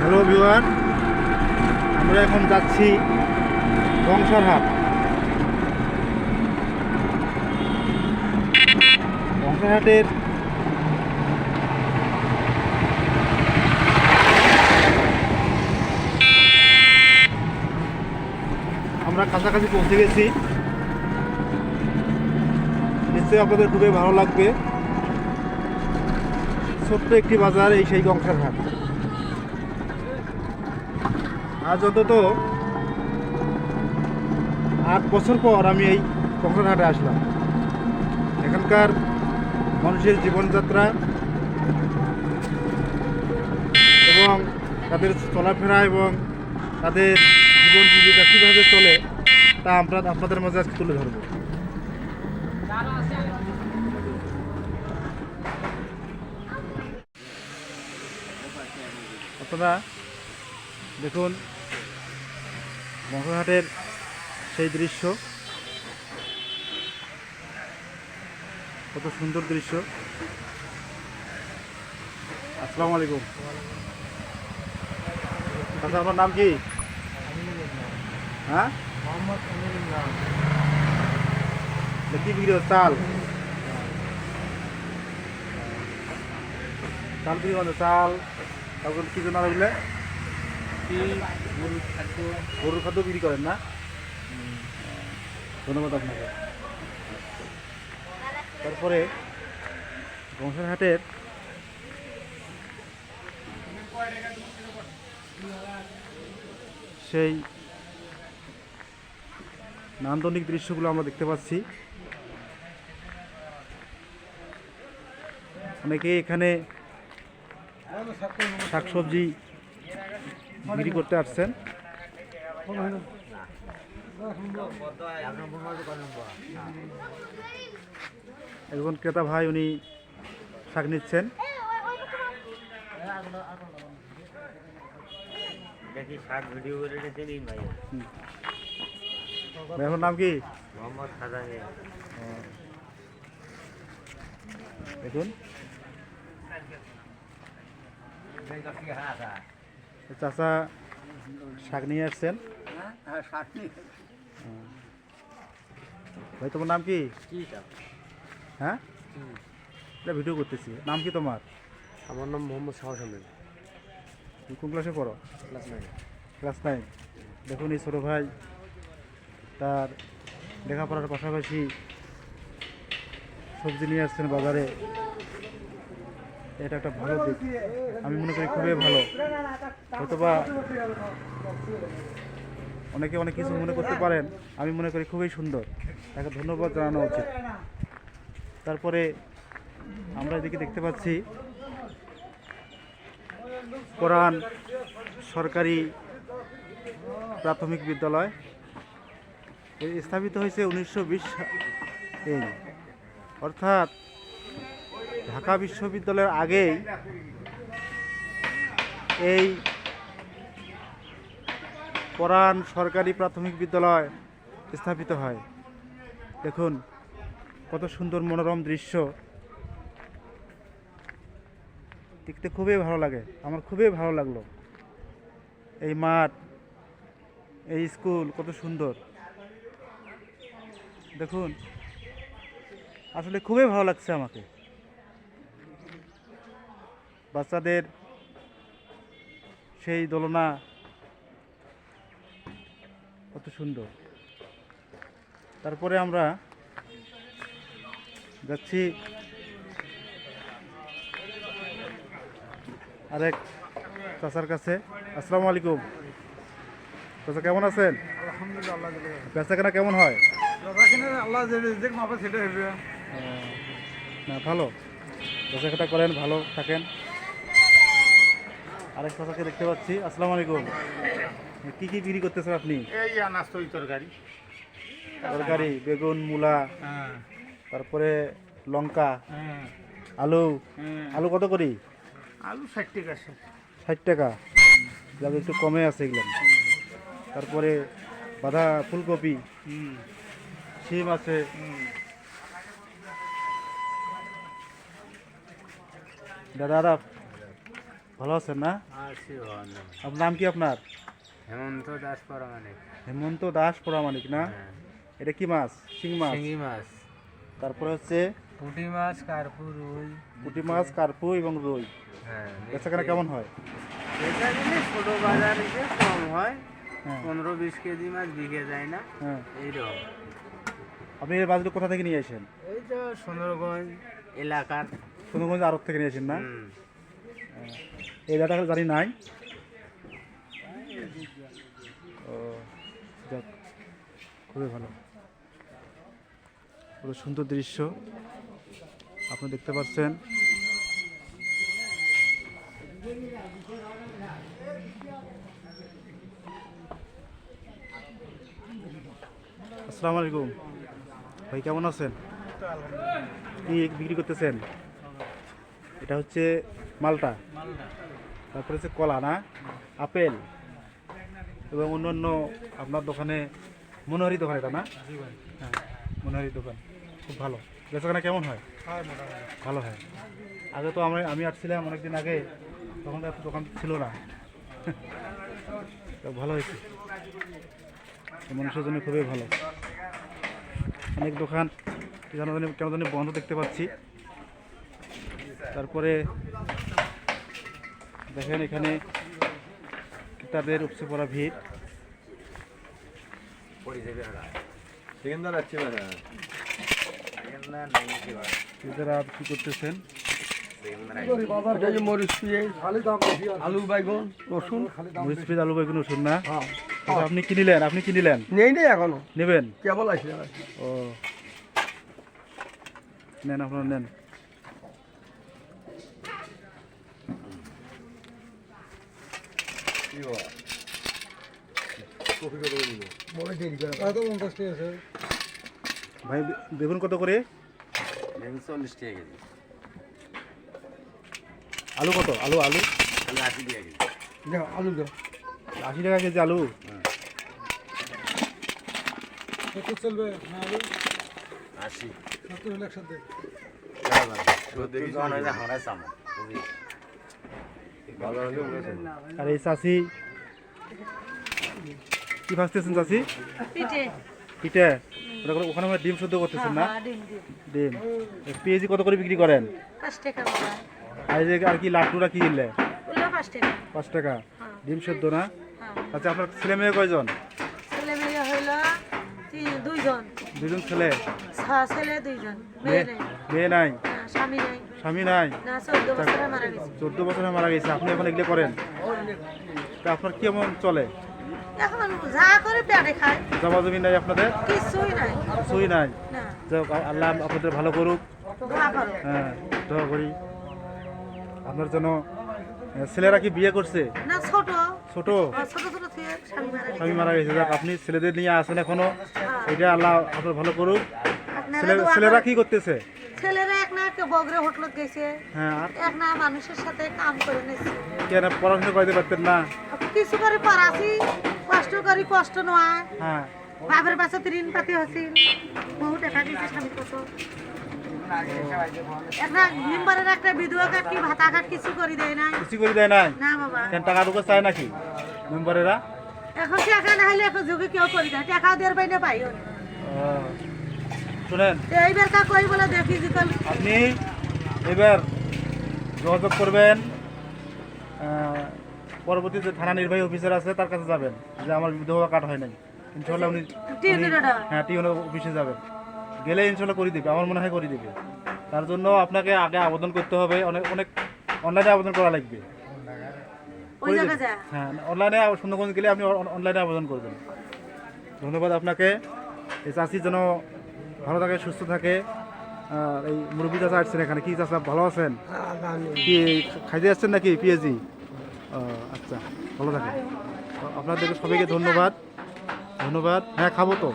Hello viewer, আমরা এখন যাচ্ছি বংশারহাট। বংশারহাটের আমরা কাছাকাছি পৌঁছে গেছি। নিশ্চয়ই আপনাদের খুবই ভালো লাগবে। ছোট্ট একটি বাজার, এই সেই বংশারহাট। আজ অন্তত 8 বছর পর আমি এই বংশারহাটে আসলাম। এখানকার মানুষের জীবনযাত্রা এবং তাদের চলাফেরা এবং তাদের জীবন জীবিকা কীভাবে চলে তা আমরা আপনাদের মাঝে আজকে তুলে ধরব। আপনারা দেখুন বংশারহাটের সেই দৃশ্য, কত সুন্দর দৃশ্য। আসসালামু আলাইকুম। আচ্ছা, আপনার নাম কি? হ্যাঁ, মোহাম্মদ আমিনুল্লাহ। কি বিক্রি হচ্ছে? চাল চাল বিক্রি করছে। চাল, তারপর কি জন্য বললে? গরুর খাদ্য। গরুর খাদ্য বিক্রি করেন না? ধন্যবাদ আপনাকে। তারপরে বংশারহাটের সেই নান্দনিক দৃশ্যগুলো আমরা দেখতে পাচ্ছি। অনেকে এখানে শাকসবজি বিক্রি করতে আসছেন। একজন ক্রেতা ভাই, উনি শাক নিচ্ছেন। এখন নাম কি? মোহাম্মদ খাজানি। দেখুন চাচা শাক নিয়ে আসছেন। ভাই, তোমার নাম কি? হ্যাঁ, এটা ভিডিও করতেছি। নাম কি তোমার? আমার নাম মোহাম্মদ সাহস আহমেদ। তুমি কোন ক্লাসে পড়ো? ক্লাস 9। ক্লাস 9। দেখুন, এই ছোটো ভাই তার লেখাপড়ার পাশাপাশি সবজি নিয়ে আসছেন বাজারে। এটা একটা ভালো দিক, আমি মনে করি খুবই ভালো। হয়তোবা অনেকে অনেক কিছু মনে করতে পারেন, আমি মনে করি খুবই সুন্দর। তাকে ধন্যবাদ জানানো উচিত। তারপরে আমরা এদিকে দেখতে পাচ্ছি কোরআন সরকারি প্রাথমিক বিদ্যালয়। স্থাপিত হয়েছে 1920 অর্থাৎ ঢাকা বিশ্ববিদ্যালয়ের আগেই এই কোরআন সরকারি প্রাথমিক বিদ্যালয় স্থাপিত হয়। দেখুন কত সুন্দর মনোরম দৃশ্য, দেখতে খুবই ভালো লাগে। আমার খুবই ভালো লাগলো। এই মাঠ, এই স্কুল কত সুন্দর। দেখুন, আসলে খুবই ভালো লাগছে আমাকে। বাচ্চাদের সেই দোলনা কত সুন্দর। তারপরে আমরা যাচ্ছি আরেক চাচার কাছে। আসসালামু আলাইকুম। চাচা, কেমন আছেন? আলহামদুলিল্লাহ। বেচাকেনা কেমন হয়? আল্লাহ যে মাপে সেটা হবে। না, ভালো। বেচাকেনা করেন, ভালো থাকেন। আরেক চাচাকে দেখতে পাচ্ছি। আসসালামু আলাইকুম। কি কি বিক্রি করতেছেন আপনি? এই আনাজ তরকারি। তরকারি, বেগুন, মূলা, তারপরে লঙ্কা, আলু। আলু কত করি? আলু 60 টাকা। 60 টাকা। যাবে একটু কমে আছে এগুলো। তারপরে বাঁধা ফুলকপি, শিম আছে। দাদা ভালো আছেন না? আছি ভালো। আপনার নাম কি আপনার? হেমন্ত দাস পরামানিক। হেমন্ত দাস পরামানিক না? হ্যাঁ। এটা কি মাছ? শিং মাছ। শিঙি মাছ, তারপরে হচ্ছে পুঁটি মাছ, কার্পু, রুই। পুঁটি মাছ, কার্পু এবং রুই। হ্যাঁ, বেচাকেনা কেমন হয়? এটা দিলে ছোট বাজার এসে কম হয়, হ্যাঁ 15-20 কেজি মাছ বিকে যায় না, হ্যাঁ। এইরকম। আপনি এই মাছগুলো কোথা থেকে নিয়ে আসেন? এই তো সুন্দরগঞ্জ এলাকার। সুন্দরগঞ্জ আড়ত থেকে নিয়ে আসেন না? হুম। এই জায়গাটা জানি নাই। ও যাক, খুবই ভালো, পুরো সুন্দর দৃশ্য আপনি দেখতে পাচ্ছেন। আসসালামু আলাইকুম ভাই, কেমন আছেন? কি বিক্রি করতেছেন? এটা হচ্ছে মালটা, তারপরে হচ্ছে কলা না, আপেল এবং অন্যান্য আপনার দোকানে মনোহারি দোকান এটা না? হ্যাঁ মনোহারি দোকান, খুব ভালো। বেচাকেনা কেমন হয়? ভালো হয়। আগে তো আমি আসছিলাম অনেকদিন আগে, তখন তো এত দোকান ছিল না। তো ভালো হয়েছে, মানুষের জন্য খুবই ভালো। অনেক দোকান কেন জানি বন্ধ দেখতে পাচ্ছি। তারপরে দেখেন এখানে ক্রেতাদের উপচে পড়া ভিড়। ক্রেতারা কি করতেছেন? আলু বাইগন রসুন মরিচ পেঁয়াজ আলু বেগুন রসুন না? আচ্ছা, আপনি কি নিলেন? নেই নেই এখনো নেবেন? কেবল আসলে ও নেন, আপনারা নেন। ভাই বেগুন কত করে? 40 টাকা কেজি, আলু কত? আলু 80 টাকা কেজি। আলু দাও 80 টাকা কেজি আলু। চলবে না আলু 80 70 হলে একসাথে আর এই চাষি কি ভাজতেছেন চাষি? পিঠে পিঠে? ওখানে আমরা ডিম শুদ্ধ করতেছেন না? হ্যাঁ, ডিম ডিম ডিম। পেঁয়াজি কত করে বিক্রি করেন? 5 টাকা বাবা। আর এই যে আর কি লাড্ডুরা কি কিনলে? ওগুলো 5 টাকা। 5 টাকা। হ্যাঁ। ডিম শুদ্ধ না? হ্যাঁ। আচ্ছা, আপনার ছেলে মেয়ে কয়জন? ছেলে মেয়ে হইল 2জন। 2জন ছেলে? ছেলে 2জন, মেয়ে মেয়ে নেই। মেয়ে নাই? না, স্বামী নাই। স্বামী নাই? না, 14 বছরে মারা গেছে। 14 বছরে মারা গেছে। আপনি এখন এগুলো করেন? তা আপনার কেমন চলে? এখন যা করে পেটে খায়, জমা জমি নাই আপনাদের? কিছুই নাই। কিছুই নাই? না, যাক, আল্লাহ আপনাদের ভালো করুক। দোয়া করো। হ্যাঁ, দোয়া করি আপনার জন্য। ছেলেরা কি বিয়ে করছে? না, ছোট ছোট? ছোট ছোট থেকে স্বামী মারা গেছে। স্বামী মারা গেছে। যাক, আপনি ছেলেদের নিয়ে আসেন এখনো, হ্যাঁ। এটা আল্লাহ আপনার ভালো করুক। আপনারা দোয়া ছেলেরা করো। কি করতেছে? ছেলেরা এক না বগরে হোটেলত গেছে, হ্যাঁ, আর এক না মানুষের সাথে কাম করে নিচ্ছে। কেন পড়াশোনা করতে পারতেন না? কিছু করে পড়াছি, কষ্ট করি, কষ্ট নয়। হ্যাঁ, বাপের পাশে ঋণ পাতি হয়েছিল, বহু টাকা দিয়েছে স্বামী কত। একটা মেম্বারের একটা বিধবা কার্ড কি ভাতা কার্ড কিছু করে দেয় নাই। কিছু করে দেয় নাই? না বাবা, কেন টাকা ঢুকে চায় নাকি মেম্বারেরা? এখন টাকা না হলে এখন যুগে কেউ করে দেয়, টাকাও দেওয়ার পাই না পাইও না। শুনেন, এইবার কা কই বলে দেখি যে কাল আপনি এবার যোগাযোগ করবেন, পরবর্তী যে থানা নির্বাহী অফিসার আছে তার কাছে যাবেন যে আমার বিধবা কার্ড হয় নাই। ইনশাল্লাহ হ্যাঁ টিউনের অফিসে যাবেন, গেলে ইনশাল্লাহ করে দিবে, আমার মনে হয় করে দিবে। তার জন্য আপনাকে আগে আবেদন করতে হবে, অনেক অনেক অনলাইনে আবেদন করা লাগবে। ওই জায়গা যা। হ্যাঁ, অনলাইনে সুন্দরগঞ্জ গেলে আপনি অনলাইনে আবেদন করবেন। ধন্যবাদ আপনাকে। এই চাষি যেন ভালো থাকে, সুস্থ থাকে। এই মুরব্বী চাষা আসছেন এখানে, কি চাষা ভালো আছেন? কি খাইতে আসছেন নাকি পিএজি? আচ্ছা, ভালো থাকেন। আপনাদেরকে সবাইকে ধন্যবাদ। হ্যাঁ, খাবো তো।